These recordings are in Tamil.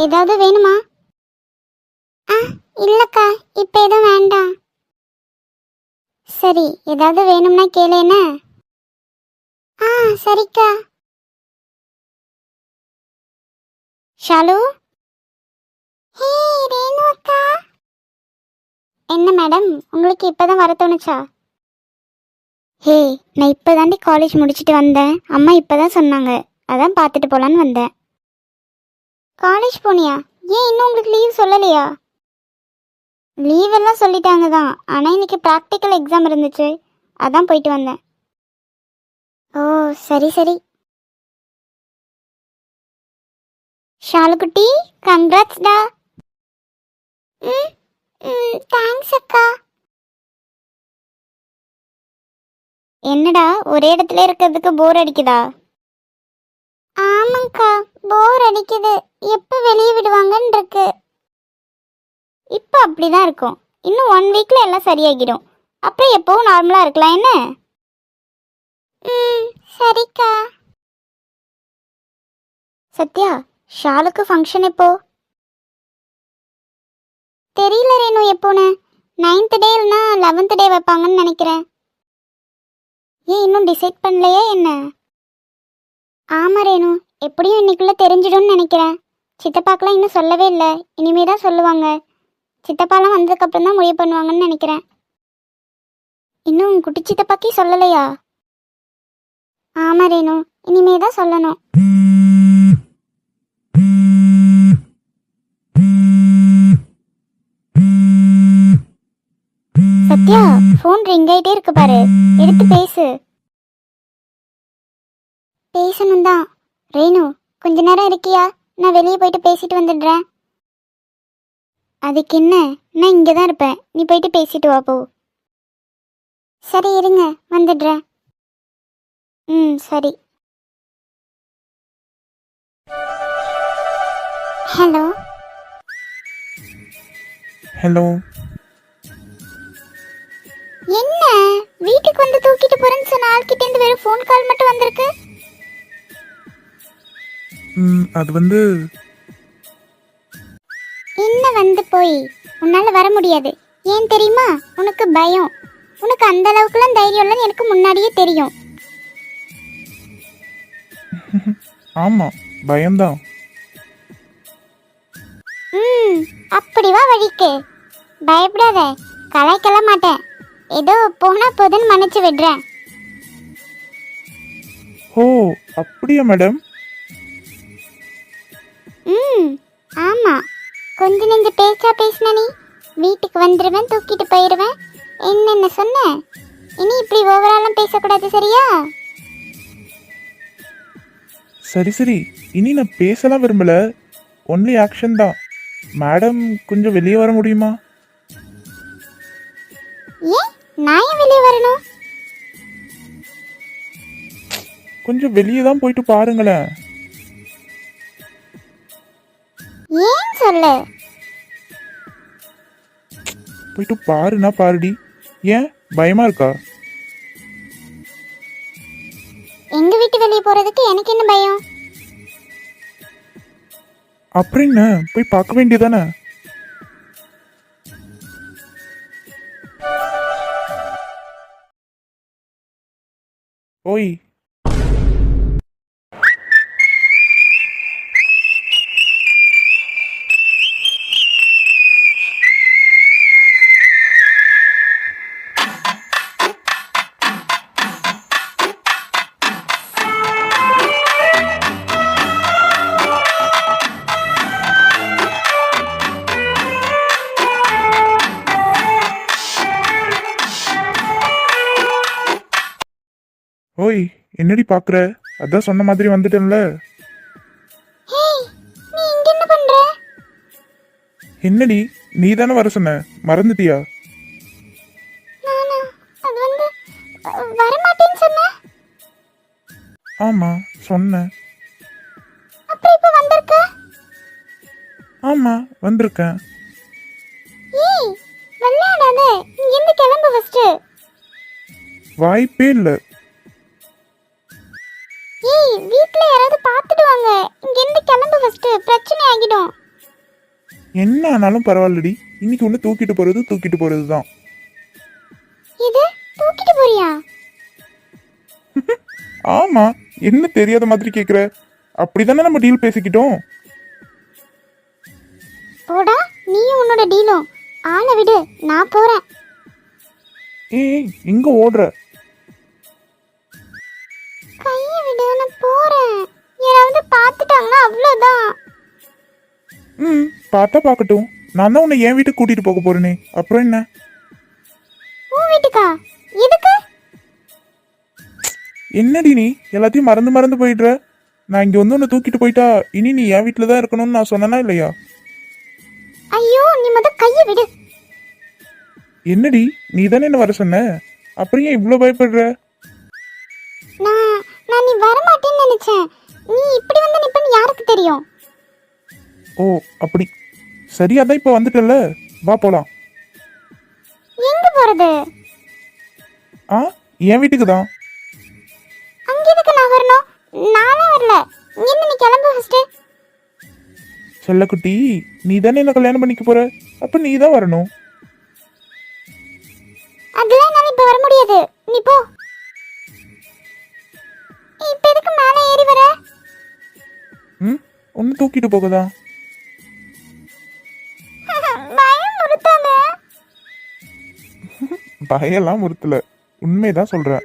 ஏதாவது வேணுமா? ஆ இல்லக்கா, இப்போ எதுவும் வேண்டாம். சரி, ஏதாவது வேணும்னா கேளேன. ஆ சரிக்கா. ஷாலு. ஹே ரேணு அக்கா. என்ன மேடம், உங்களுக்கு இப்பதான் வர தோணுச்சா? ஹே, நான் இப்போதாண்டி காலேஜ் முடிச்சுட்டு வந்தேன். அம்மா இப்போதான் சொன்னாங்க, அதான் பார்த்துட்டு போலான்னு வந்தேன். காலேஜ் போனியா? ஏன் இன்னும் உங்களுக்கு லீவ் சொல்லலையா? லீவ் எல்லாம் சொல்லிட்டாங்க தான், ஆனால் இன்னைக்கு ப்ராக்டிக்கல் எக்ஸாம் இருந்துச்சு, அதான் போயிட்டு வந்தேன். ஓ சரி சரி. ஷாலுக்குட்டி, கங்க்ராட்ஸ் டா. ம் தேங்க்ஸ் அக்கா. என்னடா ஒரே இடத்துல இருக்கிறதுக்கு போர் அடிக்குதா? ஆமாங்கக்கா, போர் அடிக்குது. எப்போ வெளியே விடுவாங்கன்னு இருக்கு. இப்போ அப்படிதான் இருக்கும். இன்னும் 1 வீக்ல எல்லாம் சரியாகிடும். அப்புறம் எப்பவும் நார்மலா இருக்கலாம் என்ன? ம் சரிக்கா. சத்யா, ஷாலுக்கு ஃபங்க்ஷன் எப்போ? தெரியல ரேணு, எப்போன்னு. 9th டே இல்லைனா 11th டே வைப்பாங்கன்னு நினைக்கிறேன். ஏன் இன்னும் டிசைட் பண்ணலையே என்ன? ஆமா ரேணு, எப்படியும் இன்னைக்குள்ள தெரிஞ்சிடும்னு நினைக்கிறேன். சித்தப்பாக்கெல்லாம் இன்னும் சொல்லவே இல்லை, இனிமே தான் சொல்லுவாங்க. சித்தப்பாலாம் வந்ததுக்கப்புறம் தான் முடிவு பண்ணுவாங்கன்னு நினைக்கிறேன். இன்னும் குட்டி சித்தப்பாக்கி சொல்லலையா? ஆமா ரேணு, இனிமே தான் சொல்லணும். சத்யா, ஃபோன் ரிங் ஆயிட்டே இருக்கு பாரு, எடுத்து பேசு. பேசணும் தான். ரேணு, கொஞ்ச நேரம் இருக்கியா? நான் வெளியே போயிட்டு பேசிட்டு வந்துடுறேன். அதுக்கு என்ன, நான் இங்கே தான் இருப்பேன், நீ போயிட்டு பேசிட்டு வா போ. சரி இருங்க, வந்துடுறேன். சரி. ஹலோ. ஹலோ. என்ன, வீட்டுக்கு வந்து தூக்கிட்டு போறேன்னு சொன்ன ஆள்கிட்ட இருந்து வெறும் ஃபோன் கால் மட்டும் வந்திருக்கு? அது வந்து என்ன வந்து போய், உன்னால வர முடியாது. ஏன் தெரியுமா? உனக்கு பயம். உனக்கு அந்த அளவுக்குலாம் தைரியம் இல்லைன்னு எனக்கு முன்னாடியே தெரியும். ஆமாம், பயம்தான். அப்படி வா வழிக்கு. பயப்படாத, கலாய்க்கலாம் மாட்டேன். ஏதோ போனா போதுன்னு மன்னிச்சு விடுறேன். ஓ அப்படியா மேடம்? ஆமா, கொஞ்ச நெஞ்ச பேச்சா பேசின நீ. வீட்டுக்கு வந்துடுவேன், தூக்கிட்டு போயிடுவேன், என்னென்ன சொன்ன. இனி இப்படி ஓவராலாம் பேசக்கூடாது, சரியா? சரி சரி, இனி நான் பேசலாம் விரும்பல, ஒன்லி ஆக்ஷன் தான். மேடம் கொஞ்சம் வெளியே வர முடியுமா? ஏன் நான் ஏன் வெளியே வரணும்? கொஞ்சம் வெளியே தான் போயிட்டு பாருங்களேன். ஏன் சொல்லு. போயிட்டு பாருனா பாருடி. ஏன் பயமா இருக்கா? எங்க வீட்டு வெளியே போறதுக்கு எனக்கு என்ன பயம்? அப்புறம் என்ன, போய் பார்க்க வேண்டியதானே? ஓய். ஓய், என்னடி பாக்குற? அதான் சொன்ன மாதிரி வந்துட்டேன்ல. ஹேய், நீ இங்க என்ன பண்ற? என்னடி, நீ தானே வர சொன்ன, மறந்துட்டியா? நானா? அது வந்து வர மாட்டேன்னு சொன்ன. ஆமா சொன்னேன். அப்புறம் இப்ப வந்திருக்க? ஆமா வந்திருக்கேன். ஏய், விளையாடாத, இங்க இருந்து கிளம்பு ஃபர்ஸ்ட். வாய்ப்பே இல்லை. ஏய், வீட்ல யாராவது பார்த்துடுவாங்க. இங்க இருந்து கிளம்பு ஃபர்ஸ்ட், பிரச்சனை ஆகிடும். என்ன ஆனாலும் பரவாயில்லடி, இன்னைக்கு ஒன்று தூக்கிட்டு போறது தான். இது தூக்கிட்டு போறியா? ஆமா, என்ன தெரியாத மாதிரி கேக்குற? அப்படிதானே நம்ம டீல் பேசிக்கிட்டோம். போடா நீயும் உன்னோட டீலும். ஆளை விடு, நான் போறேன். ஏய், எங்க ஓடுற? கையை விடு, நான் போறேன். யாராவது பார்த்துட்டாங்கன்னா அவ்வளோதான். பார்த்தா பார்க்கட்டும். நான் தான் உன்னை என் வீட்டுக்கு கூட்டிட்டு போக போறேனே, அப்புறம் என்ன? உன் வீட்டுக்கா? எதுக்கு? என்னடி நீ எல்லாத்தையும் மறந்து போயிடுற? நான் இங்க வந்து உன்னை தூக்கிட்டு போயிட்டா இனி நீ என் வீட்டில் தான் இருக்கணும்னு நான் சொன்னனா இல்லையா? ஐயோ, நீ முத கையை விடு. என்னடி, நீ தானே என்ன வர சொன்ன, அப்புறம் ஏன் இவ்வளோ பயப்படுற? நான் நான் நீ வரமாட்டேன்னு நினைச்சேன். நீ இப்படி வந்து நிப்பன்னு யாருக்கு தெரியும்? ஓ அப்படி, சரி, அதான் இப்போ வந்துட்டல, வா போலாம். எங்க போறது? ஆ, என் வீட்டுக்கு தான். அங்க எதுக்கு நான் வரணும்? நானே வரல. இங்க நீ கிளம்பு ஃபர்ஸ்ட். செல்லக்குட்டி, நீ தானே என்ன கல்யாணம் பண்ணிக்க போற, அப்ப நீ தான் வரணும். அதெல்லாம் நான் இப்ப வர முடியாது. நீ போ. இப்ப எதுக்கு மேலே ஏறி வர? ஒன்னு தூக்கிட்டு போகதா. பயம் முறுத்தாத. பயெல்லாம் முறுத்தல, உண்மைதான் சொல்றேன்.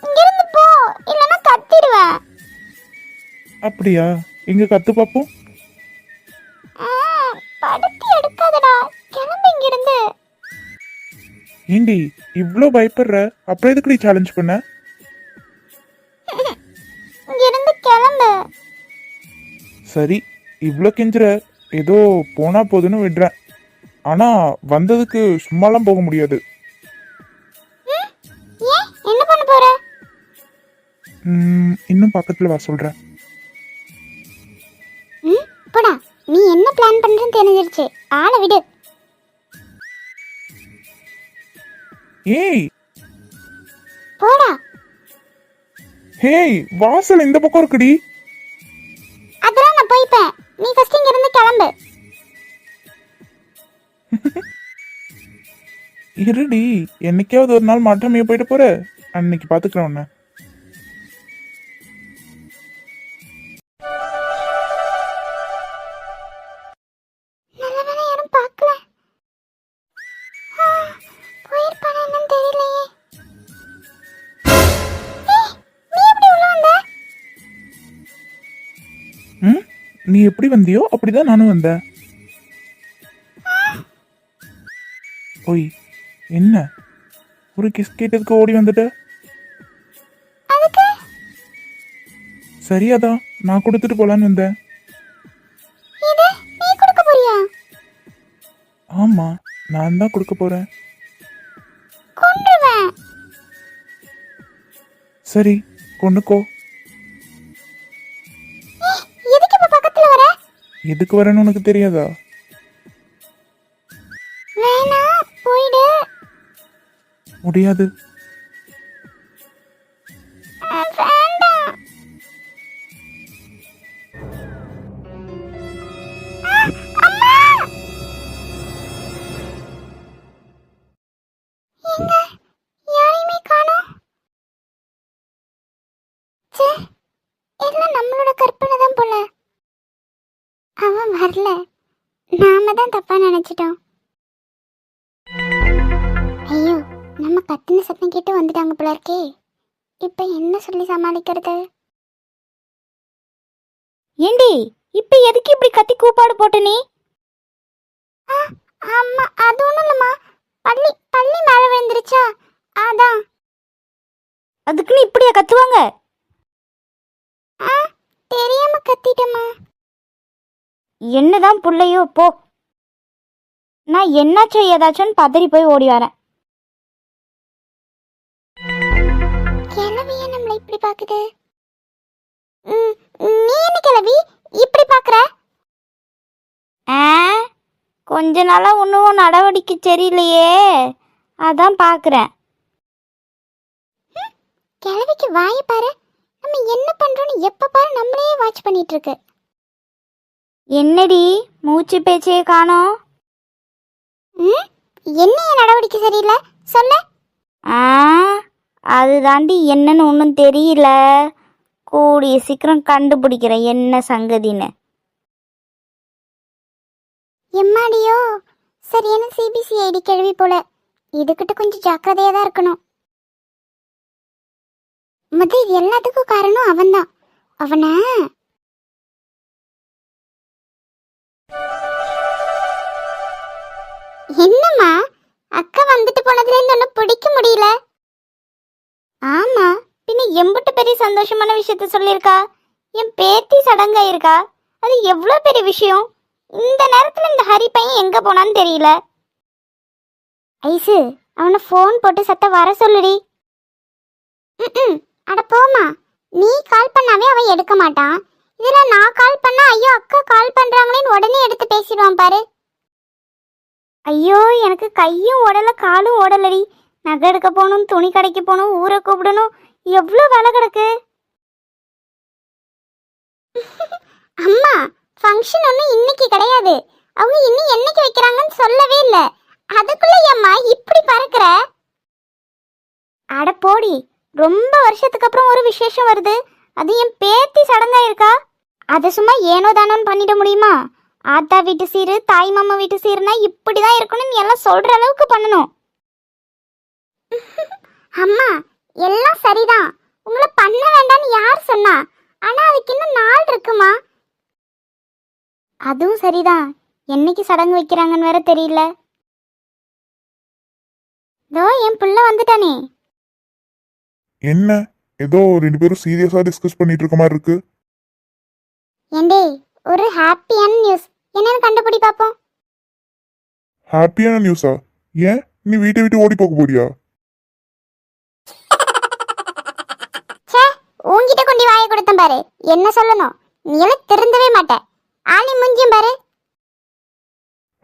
இங்கிருந்து போ, இல்லைன்னா கத்திடுவேன். அப்படியா, எங்க கத்து பாப்போம். படுத்தி எடுக்காதடா, கிளம்பு இங்கிருந்து. ஏண்டி இவ்ளோ பயப்படுற, அப்புறம் எதுக்கு நீ சேலஞ்ச் பண்ண? இங்கிருந்து கிளம்பு. சரி, இவ்ளோ கெஞ்சுற, ஏதோ போனா போதுன்னு விடுறேன். ஆனா வந்ததுக்கு சும்மாலாம் போக முடியாது. ஏன், என்ன பண்ண போற? இன்னும் பக்கத்துல வா சொல்றேன். போடா, நீ என்ன பிளான் பண்றேன்னு தெரிஞ்சிருச்சு. ஆளை விடு. ஏய், போடா. ஹேய், வாசல் இந்த பக்கம் இருக்குடி. அதெல்லாம் நான் போய்ப்பேன். நீ ஃபர்ஸ்ட் இங்க இருந்து கிளம்பு. இருடி, என்னைக்காவது ஒரு நாள் மாட்டாமைய போயிட்டு போற, அன்னைக்கு பாத்துக்கிறேன் உன்ன. நல்லவேளை யாரும் பார்க்கல. போயிருப்பானா என்னன்னு தெரியலையே. நீ எப்படி உள்ள வந்த? நீ எப்படி வந்தியோ அப்படிதான் நானும் வந்தேன். ஓய், என்ன ஒரு கிஸ் கேட்டதுக்கு ஓடி வந்துட்ட? அதுக்கு சரியாதான், நான் கொடுத்துட்டு போலான்னு வந்தேன். இது நீ கொடுக்க போறியா? ஆமா, நான் தான் கொடுக்க போறேன். கொன்றுவேன். சரி, கொண்டுக்கோ. எதுக்கு இப்ப பக்கத்துல வர? எதுக்கு வரேன்னு உனக்கு தெரியாதா? வேணா, போயிடு. முடியாது. வேண்டாம். அம்மா! எங்க யாரையுமே காணோம். ச்சே, எல்லாம் நம்மளோட கற்பனை தான் போல. அவன் வரல, நாம தான் தப்பா நினைச்சிட்டோம். ஐயோ, நம்ம கத்துன சத்தம் கேட்டு வந்துட்டாங்க போல இருக்கே. இப்ப என்ன சொல்லி சமாளிக்கிறது? ஏண்டி இப்ப எதுக்கு இப்படி கத்தி கூப்பாடு போட்ட நீ? அம்மா, அது ஒண்ணும் இல்லம்மா. பள்ளி பள்ளி மேல விழுந்துருச்சா, அதான். அதுக்குன்னு இப்படியா கத்துவாங்க? தெரியாம கத்திட்டம்மா. என்னதான் புள்ளையோ போ. நான் என்னாச்சும் ஏதாச்சும் பதறி போய் ஓடி வரேன். கிளவிய நம்மள இப்படி பாக்குது. நீ என்ன கிளவி இப்படி பாக்குற? கொஞ்ச நாளா ஒன்றும் நடவடிக்கை சரியில்லையே, அதான் பார்க்குறேன். கிளவிக்கு வாயை பாரு. நம்ம என்ன பண்றோம்னு எப்ப பாரு நம்மளையே வாட்ச் பண்ணிட்டு இருக்கு. என்னடி மூச்சு பேச்சே காணோம்? ம் என்ன என் நடவடிக்கை சரியில்லை சொல்ல. ஆ, அது தாண்டி என்னன்னு ஒன்றும் தெரியல. கூடிய சீக்கிரம் கண்டுபிடிக்கிறேன் என்ன சங்கதின்னு. எம்மாடியோ, சரியான சிபிசிஐடி கேள்வி போல. இதுகிட்ட கொஞ்சம் ஜாக்கிரதையா தான் இருக்கணும். இது எல்லாத்துக்கும் காரணம் அவன்தான். அவனை என்னம்மா, அக்கா வந்துட்டு போனதுல இருந்து ஒன்னும் பிடிக்க முடியல. ஆமா, பின்ன எம்புட்டு பெரிய சந்தோஷமான விஷயத்த சொல்லியிருக்கா. என் பேத்தி சடங்காயிருக்கா. அது எவ்வளோ பெரிய விஷயம். இந்த நேரத்துல இந்த ஹரி பையன் எங்க போனான்னு தெரியல. ஐசு, அவனை ஃபோன் போட்டு சத்த வர சொல்லுடி. ம் அட போமா, நீ கால் பண்ணாவே அவன் எடுக்க மாட்டான். இதுல நான் கால் பண்ணா ஐயோ அக்கா கால் பண்றாங்களேன்னு உடனே எடுத்து பேசிடுவான் பாரு. ஐயோ, எனக்கு கையும் ஓடல காலும் ஓடலடி. நகை எடுக்க போகணும், துணி கடைக்கு போகணும், ஊரை கூப்பிடணும், எவ்வளோ வேலை கிடக்கு. அம்மா, ஃபங்க்ஷன் ஒன்றும் இன்னைக்கு கிடையாது. அவங்க இன்னும் என்னைக்கு வைக்கிறாங்கன்னு சொல்லவே இல்லை. அதுக்குள்ள அம்மா இப்படி பறக்கிற? அட போடி, ரொம்ப வருஷத்துக்கு அப்புறம் ஒரு விசேஷம் வருது. அது என் பேத்தி சடங்காயிருக்கா. அதை சும்மா ஏனோ தானோன்னு பண்ணிட முடியுமா? ஆத்தா வீட்டு சீரு, தாய் மாமா வீட்டு சீருனா இப்படிதான் இருக்கணும், நீ எல்லாம் சொல்ற அளவுக்கு பண்ணணும். அம்மா, எல்லாம் சரிதான். உங்களை பண்ண வேண்டாம்னு யார் சொன்னா? ஆனா அதுக்கு இன்னும் நாள் இருக்குமா? அதுவும் சரிதான். என்னைக்கு சடங்கு வைக்கிறாங்கன்னு வேற தெரியல. இதோ என் புள்ள வந்துட்டானே. என்ன ஏதோ 2 பேரும் சீரியஸா டிஸ்கஸ் பண்ணிட்டு இருக்க மாதிரி இருக்கு. ஏண்டே, ஒரு ஹாப்பியான நியூஸ் என்னன்னு கண்டுபிடி பாப்போம். ஹாப்பியான நியூஸா? ஏன் நீ வீட்டை விட்டு ஓடி போக போறியா? ச்சே, உன்கிட்ட கொண்டு வாயை கொடுத்தேன் பாரு. என்ன சொல்லணும்? நீ எல்லாம் திருந்தவே மாட்ட. ஆளி முஞ்சியும் பாரு.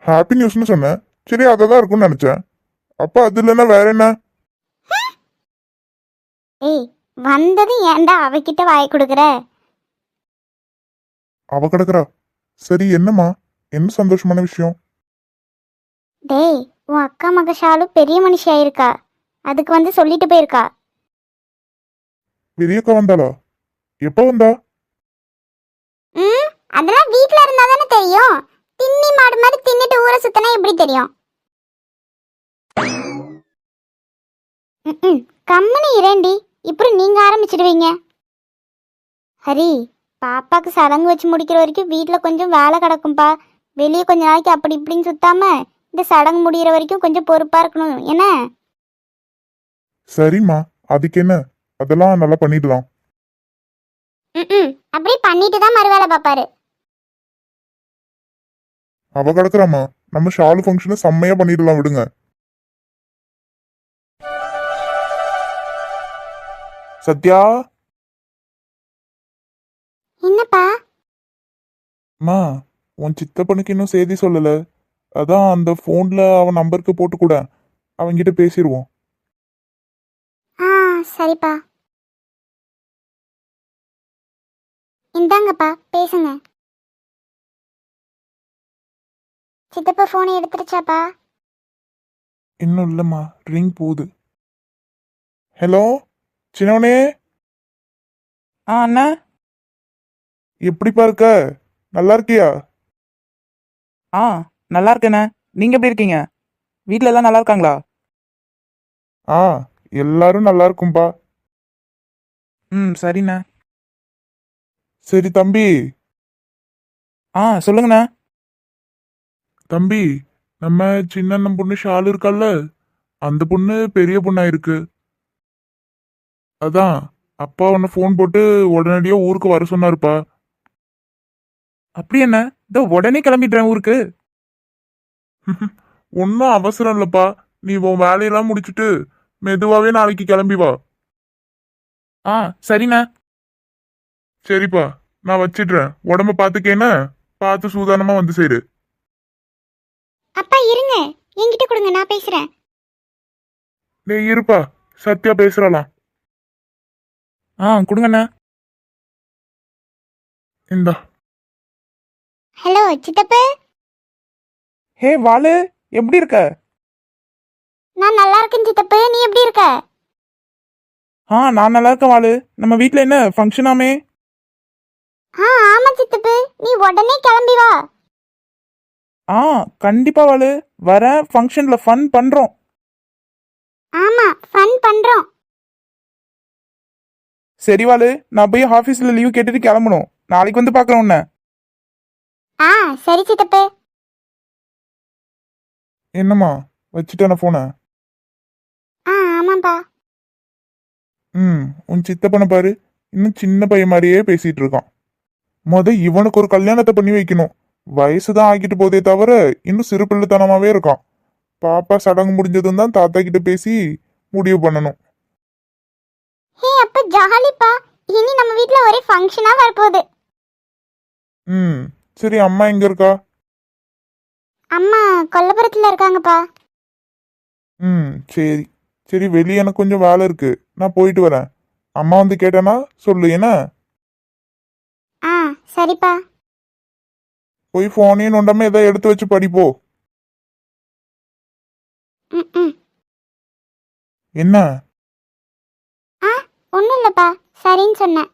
ஹாப்பி நியூஸ்னு சொன்னேன். சரி, அததான் இருக்கும்னு நினைச்சேன். அப்ப அது இல்லைன்னா வேற என்ன? ஏய், வந்தது ஏன்டா அவகிட்ட வாயை கொடுக்குற? அவ கிடக்குறா. சரி, என்னம்மா, என்ன சந்தோஷமான விஷயம்? டேய், உன் அக்கா மக ஷாலு பெரிய மனுஷி ஆயிருக்கா. அதுக்கு வந்து சொல்லிட்டு போயிருக்கா. பெரியக்கா வந்தாளா? எப்ப வந்தா? அதெல்லாம் வீட்ல இருந்தா தானே தெரியும். தின்னி மாடு மாதிரி தின்னுட்டு ஊரை சுத்தனா எப்படி தெரியும்? கம்முனு இரண்டி, இப்படி நீங்க ஆரம்பிச்சிடுவீங்க. ஹரி, பாப்பாக்கு சடங்கு வச்சு முடிக்கிற வரைக்கும் வீட்டில் கொஞ்சம் வேலை கிடக்கும்பா. வெளியே கொஞ்ச நாளைக்கு அப்படி இப்படின்னு சுத்தாம இந்த சடங்கு முடிகிற வரைக்கும் கொஞ்சம் பொறுப்பா இருக்கணும் என்ன? சரிம்மா, அதுக்கு என்ன, அதெல்லாம் நல்லா பண்ணிடலாம். அப்படி பண்ணிட்டு தான் மறுவேலை பாப்பாரு. அவ கிடக்குறாம்மா. நம்ம ஷாலு ஃபங்க்ஷனை செம்மையா பண்ணிடலாம், விடுங்க. சத்யா, என்னப்பா? மா, உன் சித்தப்பனுக்கு இன்னும் செய்தி சொல்லல. அதான் அந்த போன்ல அவன் நம்பருக்கு போட்டு கூட அவன்கிட்ட பேசிடுவோம். ஆ, சரிப்பா. இந்தாங்கப்பா, பேசுங்க. சித்தப்பா போனை எடுத்துருச்சாப்பா? இன்னும் இல்லம்மா, ரிங் போகுது. ஹலோ சின்னவனே. அண்ணா. எப்படிப்பா இருக்க? நல்லா இருக்கியா? நல்லா இருக்கேண்ணே. நீங்க எப்படி இருக்கீங்க? வீட்ல எல்லாம் நல்லா இருக்காங்களா? ஆ, எல்லாரும் நல்லா இருக்கும்பா. சரிண்ணே. சரி தம்பி. சொல்லுங்கண்ணே. தம்பி, நம்ம சின்ன பொண்ணு ஷாலு இருக்கால்ல, அந்த பொண்ணு பெரிய பொண்ணா இருக்கு. அதான் அப்பா உன்னை ஃபோன் போட்டு உடனடியா ஊருக்கு வர சொன்னாருப்பா. அப்படி என்ன? இதோ உடனே கிளம்பிடுறேன் ஊருக்கு. ஒன்றும் அவசரம் இல்லப்பா. நீ உன் வேலையெல்லாம் முடிச்சுட்டு மெதுவாவே நாளைக்கு கிளம்பி வா. சரிண்ணே. சரிப்பா, நான் வச்சிடுறேன். உடம்ப பாத்துக்கேன்னா பார்த்து சூதானமா வந்து சேரு. அப்பா இருங்க, என்கிட்ட கொடுங்க, நான் பேசுறேன். டேய் இருப்பா, சத்யா பேசுறலாம். கொடுங்கண்ணே. இந்தா. ஹலோ சித்தப்பு. ஹே வாலு, எப்படி இருக்க? நான் நல்லா இருக்கேன் சித்தப்பு, நீ எப்படி இருக்க? நான் நல்லா இருக்கேன் வாலு. நம்ம வீட்டில் என்ன ஃபங்க்ஷனாமே? ஆமா சித்தப்பு, நீ உடனே கிளம்பி வா. கண்டிப்பா வாலு, வரேன். ஃபங்க்ஷனில் ஃபன் பண்ணுறோம். ஆமா, ஃபன் பண்றோம். சரி வாலு, நான் போய் ஆஃபீஸில் லீவ் கேட்டுட்டு கிளம்பணும். நாளைக்கு வந்து பார்க்குறேன் உன்னை. சரி சித்தப்பு. என்னம்மா வச்சுட்டான போன? ஆமாப்பா. உன் சித்தப்பனை பாரு, இன்னும் சின்ன பையன் மாதிரியே பேசிட்டு இருக்கான். இவனுக்கு ஒரு கல்யாணத்தை பண்ணி வைக்கணும். வயசுதான் ஆகிட்டு போதே தவிர இன்னும் சிறு பிள்ளைத்தனமாவே இருக்கான். பாப்பா சடங்கு முடிஞ்சதும் தான் தாத்தா கிட்ட பேசி முடிவு பண்ணணும். ஹே அப்ப ஜாலிப்பா, இனி நம்ம வீட்ல ஒரே ஃபங்க்ஷனா வரப்போகுது. சரி, அம்மா எங்க இருக்கா? அம்மா கொல்லப்புறத்துல இருக்காங்கப்பா. சரி சரி, வெளியே எனக்கு கொஞ்சம் வேலை இருக்கு, நான் போயிட்டு வரேன். அம்மா வந்து கேட்டேனா சொல்லு என்ன? சரிப்பா. போய் போனையும் நோண்டாம ஏதாவது எடுத்து வச்சு படிப்போ. ம். என்ன? ஒன்றும் இல்லைப்பா, சரின்னு சொன்னேன்.